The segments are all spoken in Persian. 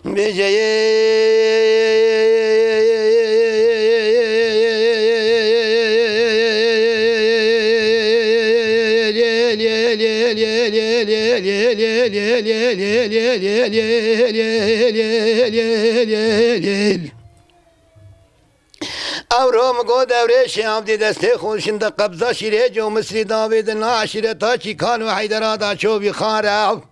بجي أورام قود أوريش عبدي دسته خونشند قبضة شيره جو مصري داوود ناشره تاچي كانوا حيدرادا شوبي خارا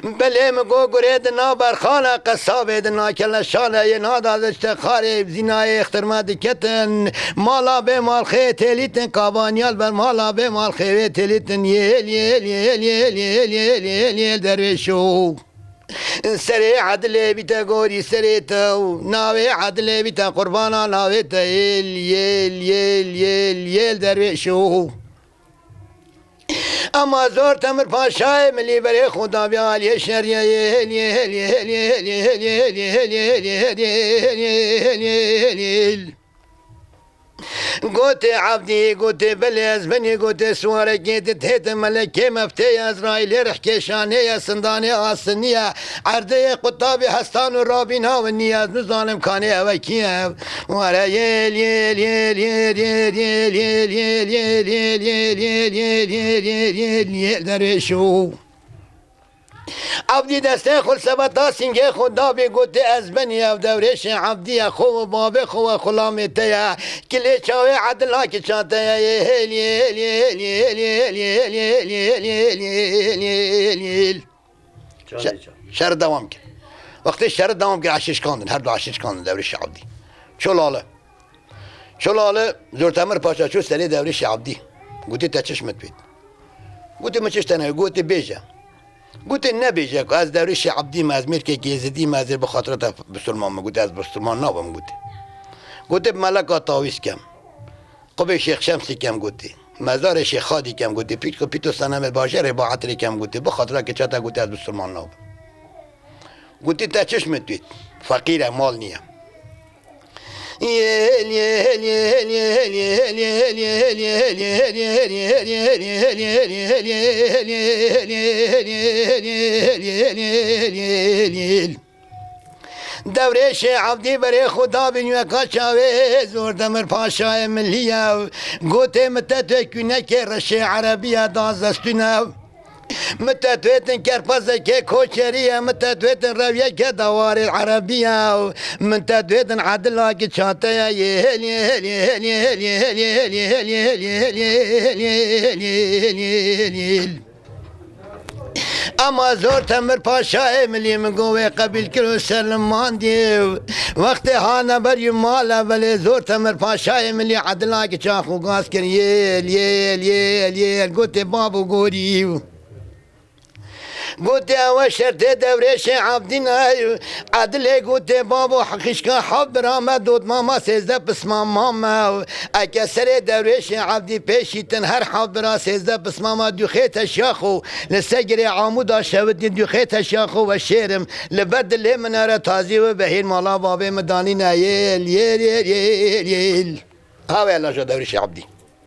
بله مگو گرید نابر خانه قصابه دنا کل شانه نادا دشت خاره زینای اخترما دکتن مالا به مال خی تلیتن کابانیال بر مالا به مال خی تلیتن یل یل یل یل یل یل یل یل درویشو سری عدل بیتا گوری سری تو ناوی عدل بیتا قربانا ناوی تا یل یل یل یل یل درویشو اما زور تمر پاشای ملی بری خدا بیال یه شریعه یل یل یل یل یل یل یل یل یل یل یل قوت عبدي قوت بليز بني قوت سوارة قيت تهيت ملكي مفتي إسرائيل رحكي شانية سنداني آسنية عردي قطابي حستان ورابينها والنياز نظالم كاني أوكيها ورا يل يل يل يل يل يل يل يل يل يل يل يل يل يل يل يل درشو عبدی دسته خل سبتا سینگه خدا بی گوته از بنی او دورش عبدی خو و باب خو و خلامته یا کلی چاوی عدلا که چانته یا هل یل یل یل یل یل یل یل یل یل شهر دوام کرد وقتی شهر دوام کرد عشش کاندن هر دو عشش کاندن دورش عبدی چلاله زورتمر پاشا چو سری دورش عبدی گوتی تا چشمت بید گوتی ما چشتنه گوتی بیجه گوته نبیجه که از دورش عبدی مزمیر که گیزدی مزیر به خاطرت بسلمان گوته از بسلمان نابم گوته ملک آتاویس کم قبه شیخ شمسی کم گوته مزار شیخ خادی کم گوته پیتو سنم باشه با عطری کم گوته به خاطرت که چاته گوته از بسلمان نابم گوته تا چشمت دوید فقیره مال نیم يل يل يل يل يل يل يل يل يل يل يل يل يل دورش عبدی بری خدا بینیو کاشاوی زور دمر پاشای ملیه گوته متت کنه که رشی عربیه دازستونه متتويتن كربزة كي كوشرية متتويتن روية كدوار العربية متتويتن عدلا كي شاطية يهل يهل يهل يهل يهل يهل يهل يهل يهل يهل يهل يهل اما زور تمر پاشای ملی مگوه قبیل کرو سلمان دیو وقت هانا بر مالا ولی زور تمر پاشای ملی عدلا که چاخو گاز کر یل یل یل یل گوته بابو گوریو قلت يا شرط دوريش عبدنا عدل قلت بابو حقيشكا حب رامد دود ماما سيزده بسما ماما اكسر دوريش عبدي بيشي تنهر حب را سيزده بسما ما دو خيت الشاخو لسجري عمودا شودي دو خيت الشاخو والشيرم لبدل هم نار تازي وبهين مالا بابي مدانينا يل يل يل يل يل هاوي الله جو دوريش عبدي